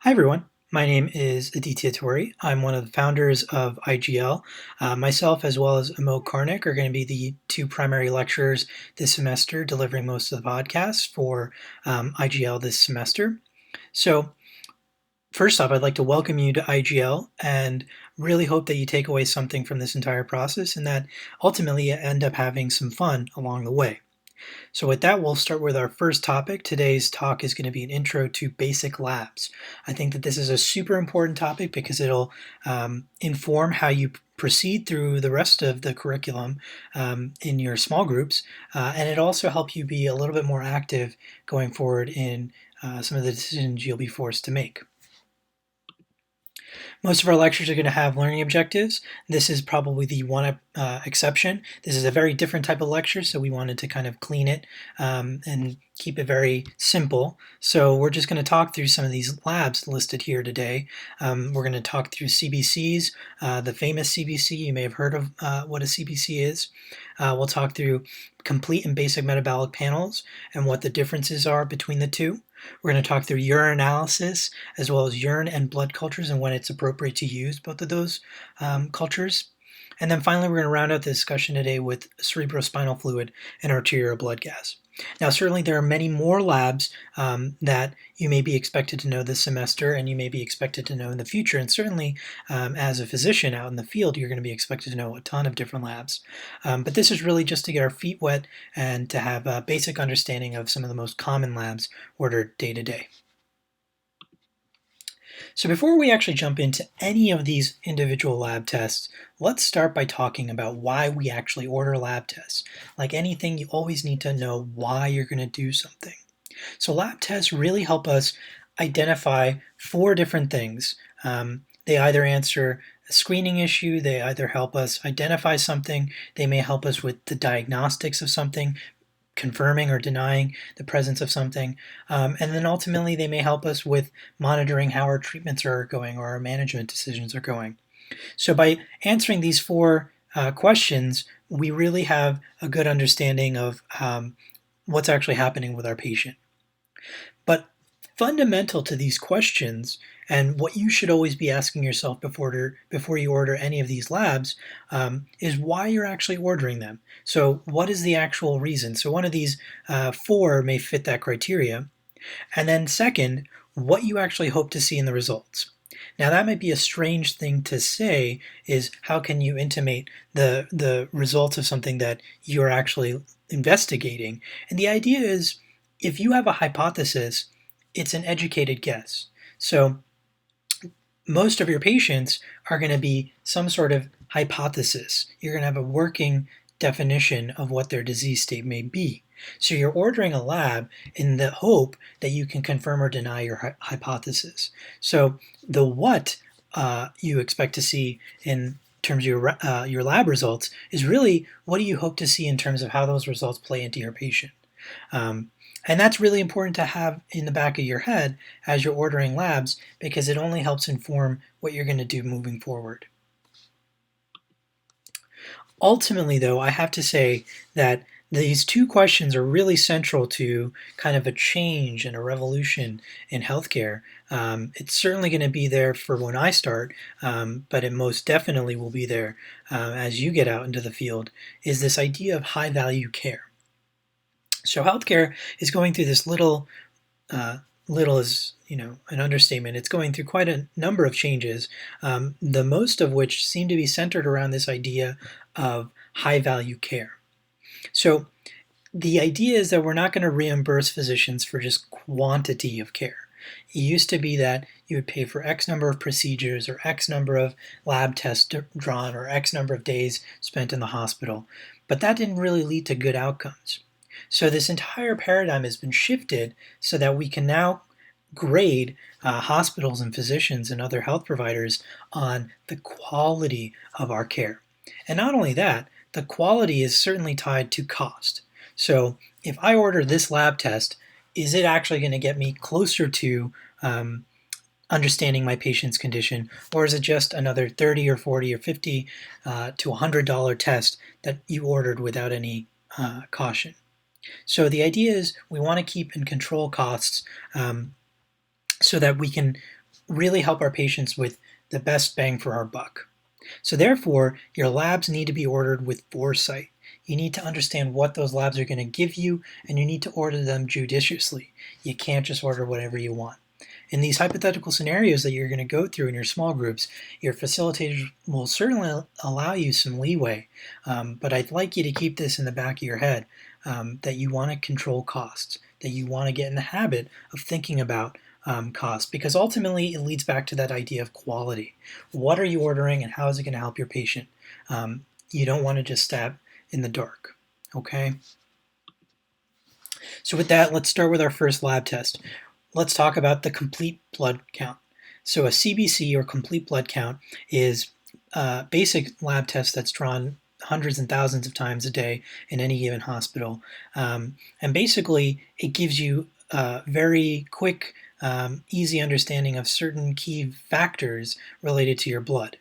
Hi, everyone. My name is Aditya Tori. I'm one of the founders of IGL. Myself, as well as Mo Karnik, are going to be the two primary lecturers this semester, delivering most of the podcasts for IGL this semester. So, first off, I'd like to welcome you to IGL and really hope that you take away something from this entire process and that ultimately you end up having some fun along the way. So with that, we'll start with our first topic. Today's talk is going to be an intro to basic labs. I think that this is a super important topic because it'll inform how you proceed through the rest of the curriculum in your small groups, and it also help you be a little bit more active going forward in some of the decisions you'll be forced to make. Most of our lectures are going to have learning objectives. This is probably the one exception. This is a very different type of lecture, so we wanted to kind of clean it and keep it very simple. So we're just going to talk through some of these labs listed here today. We're going to talk through CBCs, the famous CBC. You may have heard of what a CBC is. We'll talk through complete and basic metabolic panels and what the differences are between the two. We're going to talk through urinalysis as well as urine and blood cultures and when it's appropriate to use both of those cultures. And then finally, we're going to round out the discussion today with cerebrospinal fluid and arterial blood gas. Now, certainly there are many more labs that you may be expected to know this semester and you may be expected to know in the future. And certainly as a physician out in the field, you're going to be expected to know a ton of different labs. But this is really just to get our feet wet and to have a basic understanding of some of the most common labs ordered day to day. So before we actually jump into any of these individual lab tests, let's start by talking about why we actually order lab tests. Like anything, you always need to know why you're going to do something. So lab tests really help us identify 4 different things. They either answer a screening issue, they either help us identify something, they may help us with the diagnostics of something, confirming or denying the presence of something. And then ultimately, they may help us with monitoring how our treatments are going or our management decisions are going. So by answering these 4 questions, we really have a good understanding of what's actually happening with our patient. But fundamental to these questions and what you should always be asking yourself before you order any of these labs is why you're actually ordering them. So what is the actual reason? So one of these 4 may fit that criteria. And then second, what you actually hope to see in the results. Now that might be a strange thing to say, is how can you intimate the results of something that you're actually investigating? And the idea is, if you have a hypothesis, it's an educated guess. So most of your patients are going to be some sort of hypothesis. You're going to have a working definition of what their disease state may be. So you're ordering a lab in the hope that you can confirm or deny your hypothesis. So the what you expect to see in terms of your lab results is really what do you hope to see in terms of how those results play into your patient. And that's really important to have in the back of your head as you're ordering labs because it only helps inform what you're going to do moving forward. Ultimately, though, I have to say that these 2 questions are really central to kind of a change and a revolution in healthcare. It's certainly going to be there for when I start, but it most definitely will be there as you get out into the field, is this idea of high-value care. So healthcare is going through this little is an understatement. It's going through quite a number of changes, the most of which seem to be centered around this idea of high-value care. So the idea is that we're not going to reimburse physicians for just quantity of care. It used to be that you would pay for X number of procedures or X number of lab tests drawn or X number of days spent in the hospital, but that didn't really lead to good outcomes. So this entire paradigm has been shifted so that we can now grade hospitals and physicians and other health providers on the quality of our care. And not only that, the quality is certainly tied to cost. So if I order this lab test, is it actually going to get me closer to understanding my patient's condition, or is it just another $30 or $40 or $50 to $100 test that you ordered without any caution? So the idea is we want to keep and control costs so that we can really help our patients with the best bang for our buck. So therefore, your labs need to be ordered with foresight. You need to understand what those labs are going to give you, and you need to order them judiciously. You can't just order whatever you want. In these hypothetical scenarios that you're going to go through in your small groups, your facilitators will certainly allow you some leeway, but I'd like you to keep this in the back of your head, that you want to control costs, that you want to get in the habit of thinking about cost, because ultimately it leads back to that idea of quality. What are you ordering and how is it going to help your patient? You don't want to just stab in the dark, okay? So with that, let's start with our first lab test. Let's talk about the complete blood count. So a CBC, or complete blood count, is a basic lab test that's drawn hundreds and thousands of times a day in any given hospital. And basically, it gives you a very quick, easy understanding of certain key factors related to your blood.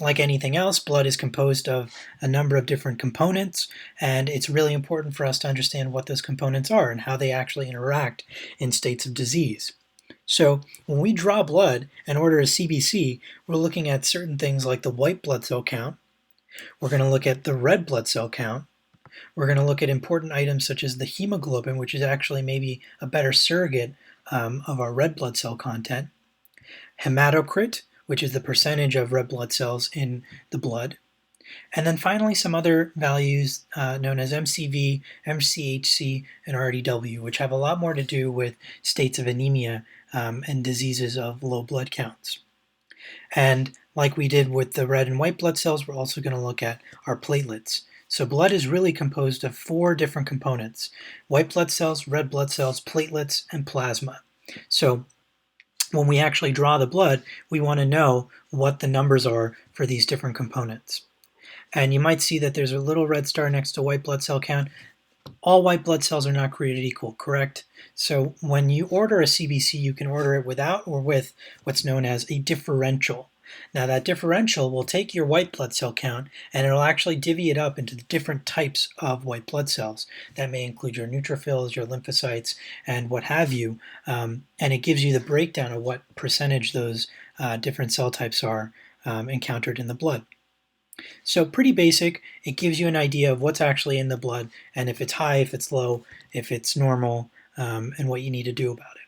Like anything else, blood is composed of a number of different components, and it's really important for us to understand what those components are and how they actually interact in states of disease. So when we draw blood and order a CBC, we're looking at certain things like the white blood cell count. We're going to look at the red blood cell count. We're going to look at important items such as the hemoglobin, which is actually maybe a better surrogate of our red blood cell content. Hematocrit, which is the percentage of red blood cells in the blood. And then finally, some other values known as MCV, MCHC, and RDW, which have a lot more to do with states of anemia and diseases of low blood counts. And like we did with the red and white blood cells, we're also going to look at our platelets. So blood is really composed of 4 different components: white blood cells, red blood cells, platelets, and plasma. So when we actually draw the blood, we want to know what the numbers are for these different components. And you might see that there's a little red star next to white blood cell count. All white blood cells are not created equal, correct? So when you order a CBC, you can order it without or with what's known as a differential. Now that differential will take your white blood cell count and it'll actually divvy it up into the different types of white blood cells. That may include your neutrophils, your lymphocytes, and what have you. And it gives you the breakdown of what percentage those different cell types are encountered in the blood. So pretty basic. It gives you an idea of what's actually in the blood, and if it's high, if it's low, if it's normal, and what you need to do about it.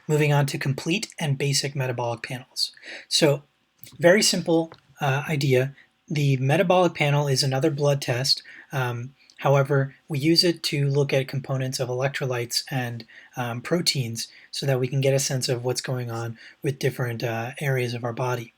Moving on to complete and basic metabolic panels. So very simple idea. The metabolic panel is another blood test. However, we use it to look at components of electrolytes and proteins so that we can get a sense of what's going on with different areas of our body.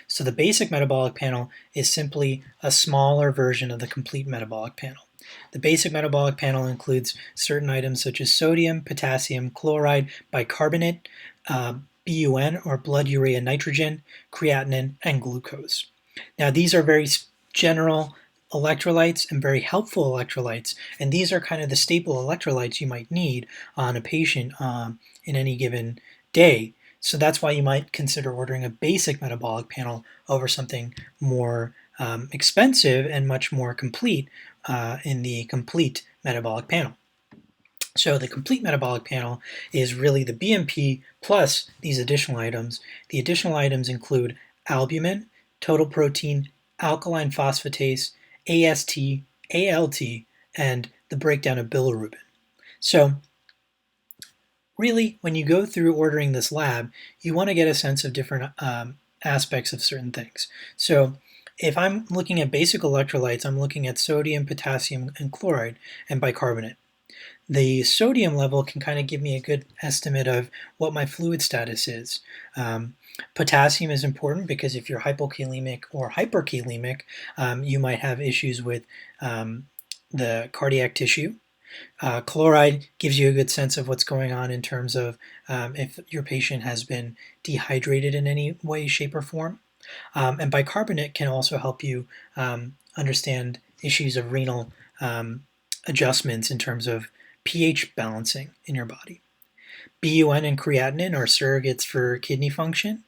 So the basic metabolic panel is simply a smaller version of the complete metabolic panel. The basic metabolic panel includes certain items such as sodium, potassium, chloride, bicarbonate, BUN, or blood urea nitrogen, creatinine, and glucose. Now these are very general electrolytes and very helpful electrolytes, and these are kind of the staple electrolytes you might need on a patient in any given day. So that's why you might consider ordering a basic metabolic panel over something more expensive and much more complete in the complete metabolic panel. So the complete metabolic panel is really the BMP plus these additional items. The additional items include albumin, total protein, alkaline phosphatase, AST, ALT, and the breakdown of bilirubin. So really, when you go through ordering this lab, you want to get a sense of different aspects of certain things. So if I'm looking at basic electrolytes, I'm looking at sodium, potassium, and chloride, and bicarbonate. The sodium level can kind of give me a good estimate of what my fluid status is. Potassium is important because if you're hypokalemic or hyperkalemic, you might have issues with the cardiac tissue. Chloride gives you a good sense of what's going on in terms of if your patient has been dehydrated in any way, shape, or form. And bicarbonate can also help you understand issues of renal adjustments in terms of pH balancing in your body. BUN and creatinine are surrogates for kidney function.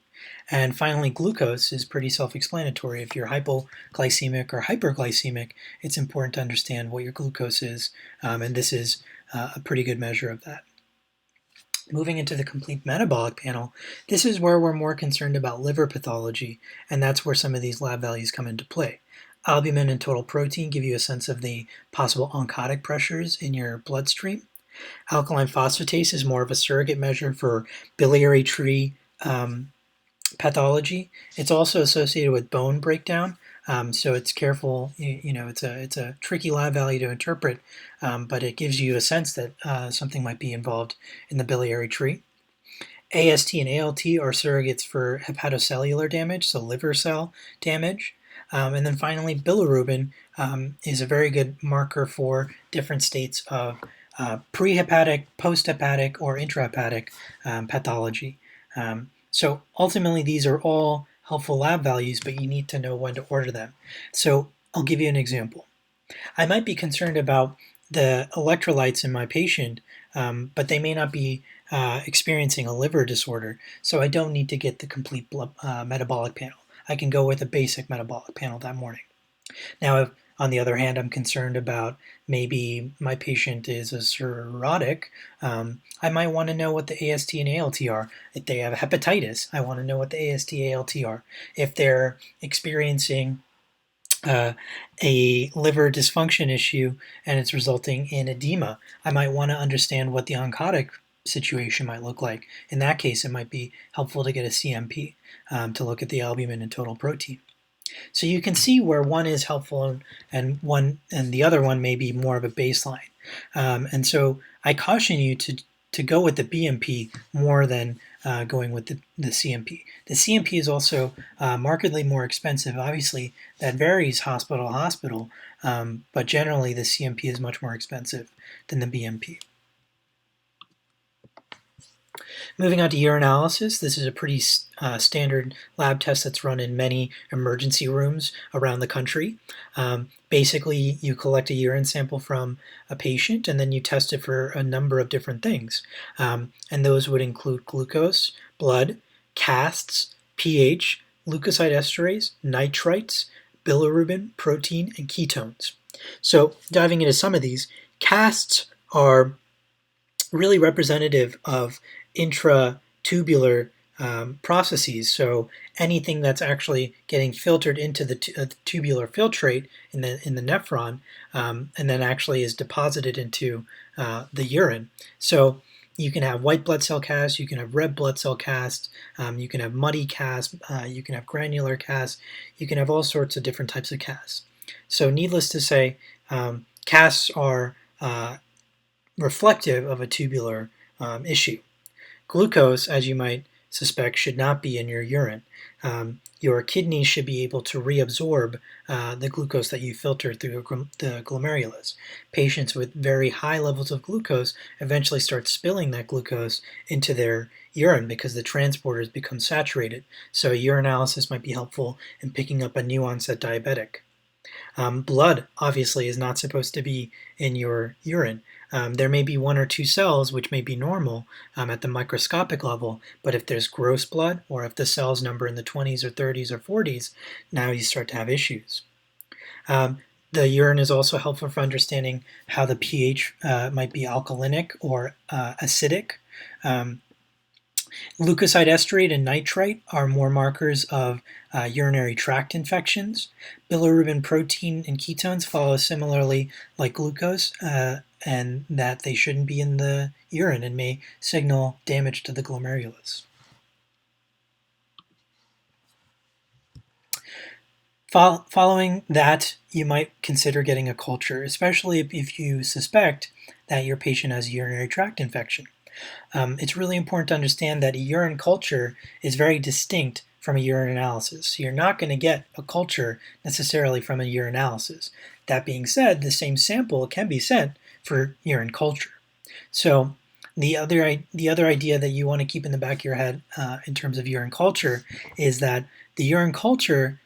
And finally, glucose is pretty self-explanatory. If you're hypoglycemic or hyperglycemic, it's important to understand what your glucose is, and this is a pretty good measure of that. Moving into the complete metabolic panel, this is where we're more concerned about liver pathology, and that's where some of these lab values come into play. Albumin and total protein give you a sense of the possible oncotic pressures in your bloodstream. Alkaline phosphatase is more of a surrogate measure for biliary tree pathology. It's also associated with bone breakdown, so it's careful. It's a tricky lab value to interpret, but it gives you a sense that something might be involved in the biliary tree. AST and ALT are surrogates for hepatocellular damage, so liver cell damage. And then finally, bilirubin is a very good marker for different states of prehepatic, posthepatic, or intrahepatic pathology. So ultimately, these are all helpful lab values, but you need to know when to order them. So I'll give you an example. I might be concerned about the electrolytes in my patient, but they may not be experiencing a liver disorder, so I don't need to get the complete metabolic panel. I can go with a basic metabolic panel that morning. Now, if, on the other hand, I'm concerned about maybe my patient is a cirrhotic, I might want to know what the AST and ALT are. If they have hepatitis, I want to know what the AST, ALT are. If they're experiencing a liver dysfunction issue and it's resulting in edema, I might want to understand what the oncotic situation might look like. In that case, it might be helpful to get a CMP to look at the albumin and total protein. So you can see where one is helpful and the other one may be more of a baseline. And so I caution you to go with the BMP more than going with the CMP. The CMP is also markedly more expensive. Obviously, that varies hospital to hospital, but generally the CMP is much more expensive than the BMP. Moving on to urinalysis, this is a pretty standard lab test that's run in many emergency rooms around the country. Basically, you collect a urine sample from a patient and then you test it for a number of different things. And those would include glucose, blood, casts, pH, leukocyte esterase, nitrites, bilirubin, protein, and ketones. So diving into some of these, casts are really representative of intratubular processes. So anything that's actually getting filtered into the tubular filtrate in the nephron, and then actually is deposited into the urine. So you can have white blood cell casts, you can have red blood cell casts, you can have muddy casts, you can have granular casts, you can have all sorts of different types of casts. So needless to say, casts are reflective of a tubular issue. Glucose, as you might suspect, should not be in your urine. Your kidneys should be able to reabsorb the glucose that you filter through the glomerulus. Patients with very high levels of glucose eventually start spilling that glucose into their urine because the transporters become saturated. So urinalysis might be helpful in picking up a new onset diabetic. Blood, obviously, is not supposed to be in your urine. There may be one or two cells which may be normal at the microscopic level, but if there's gross blood or if the cells number in the 20s or 30s or 40s, now you start to have issues. The urine is also helpful for understanding how the pH might be alkalinic or acidic. Leukocyte esterase and nitrite are more markers of urinary tract infections. Bilirubin, protein, and ketones follow similarly like glucose, and that they shouldn't be in the urine and may signal damage to the glomerulus. Following that, you might consider getting a culture, especially if you suspect that your patient has a urinary tract infection. It's really important to understand that a urine culture is very distinct from a urine analysis. You're not going to get a culture necessarily from a urinalysis. That being said, the same sample can be sent for urine culture. So the other idea that you want to keep in the back of your head in terms of urine culture is that the urine culture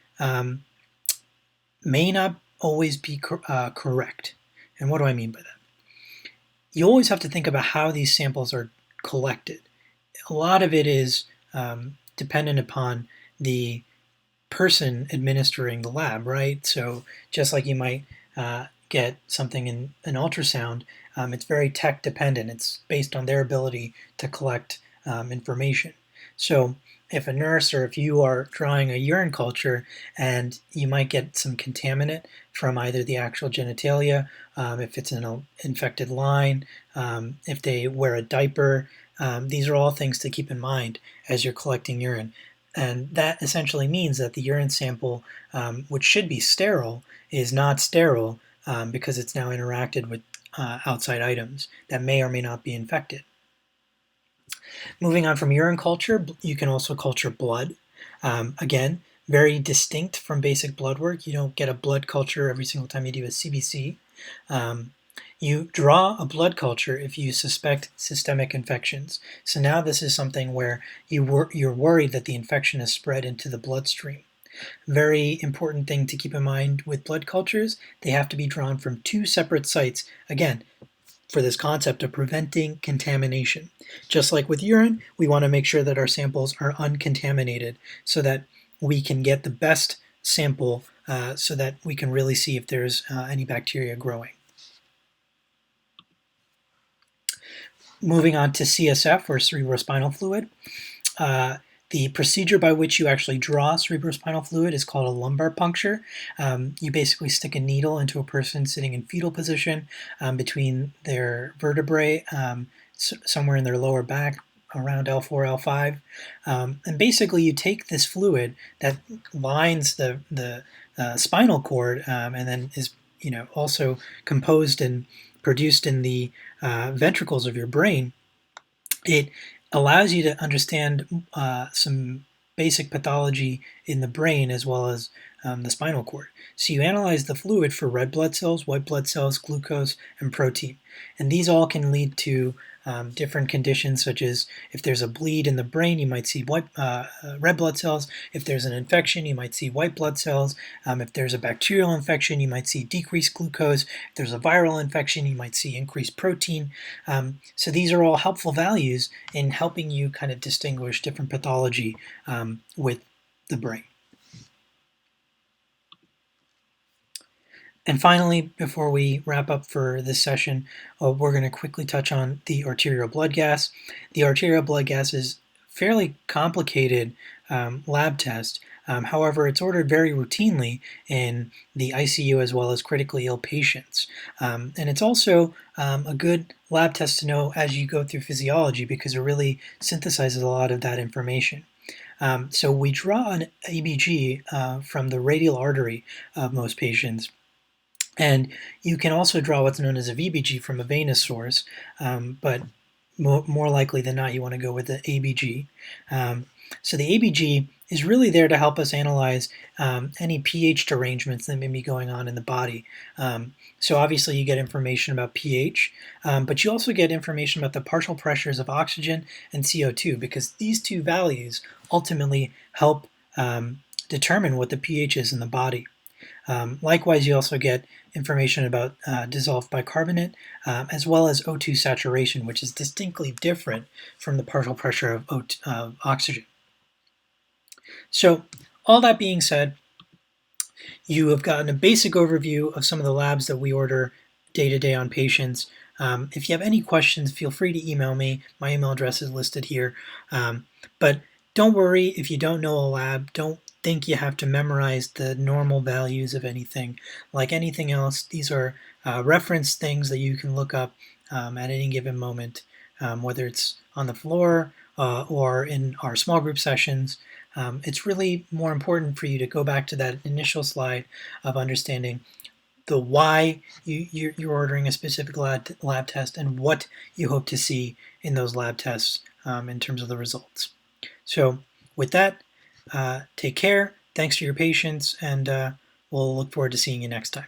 may not always be correct. And what do I mean by that? You always have to think about how these samples are collected. A lot of it is dependent upon the person administering the lab, right? So just like you might get something in an ultrasound, it's very tech dependent. It's based on their ability to collect information. So if a nurse or if you are drawing a urine culture and you might get some contaminant from either the actual genitalia, if it's an infected line, if they wear a diaper, these are all things to keep in mind as you're collecting urine. And that essentially means that the urine sample, which should be sterile, is not sterile because it's now interacted with outside items that may or may not be infected. Moving on from urine culture, you can also culture blood. Again, very distinct from basic blood work. You don't get a blood culture every single time you do a CBC. You draw a blood culture if you suspect systemic infections. So now this is something where you're worried that the infection has spread into the bloodstream. Very important thing to keep in mind with blood cultures, they have to be drawn from 2 separate sites. Again, for this concept of preventing contamination. Just like with urine, we want to make sure that our samples are uncontaminated so that we can get the best sample so that we can really see if there's any bacteria growing. Moving on to CSF, or cerebrospinal fluid. The procedure by which you actually draw cerebrospinal fluid is called a lumbar puncture. You basically stick a needle into a person sitting in fetal position between their vertebrae, somewhere in their lower back, around L4, L5. And basically you take this fluid that lines the spinal cord and then is also composed and produced in the ventricles of your brain. It allows you to understand some basic pathology in the brain as well as the spinal cord. So you analyze the fluid for red blood cells, white blood cells, glucose, and protein. And these all can lead to different conditions, such as if there's a bleed in the brain, you might see red blood cells. If there's an infection, you might see white blood cells. If there's a bacterial infection, you might see decreased glucose. If there's a viral infection, you might see increased protein. So these are all helpful values in helping you kind of distinguish different pathology with the brain. And finally, before we wrap up for this session, we're going to quickly touch on the arterial blood gas. The arterial blood gas is a fairly complicated lab test. However, it's ordered very routinely in the ICU as well as critically ill patients. And it's also a good lab test to know as you go through physiology because it really synthesizes a lot of that information. So we draw an ABG from the radial artery of most patients. And you can also draw what's known as a VBG from a venous source, but more likely than not, you want to go with the ABG. So the ABG is really there to help us analyze any pH derangements that may be going on in the body. So obviously you get information about pH, but you also get information about the partial pressures of oxygen and CO2 because these 2 values ultimately help determine what the pH is in the body. Likewise, you also get information about dissolved bicarbonate as well as O2 saturation, which is distinctly different from the partial pressure of oxygen. So all that being said, you have gotten a basic overview of some of the labs that we order day to day on patients. If you have any questions, feel free to email me. My email address is listed here. But don't worry if you don't know a lab. Don't think you have to memorize the normal values of anything. Like anything else, these are reference things that you can look up at any given moment, whether it's on the floor or in our small group sessions. It's really more important for you to go back to that initial slide of understanding the why you're ordering a specific lab test and what you hope to see in those lab tests in terms of the results. So with that, take care, thanks for your patience, and we'll look forward to seeing you next time.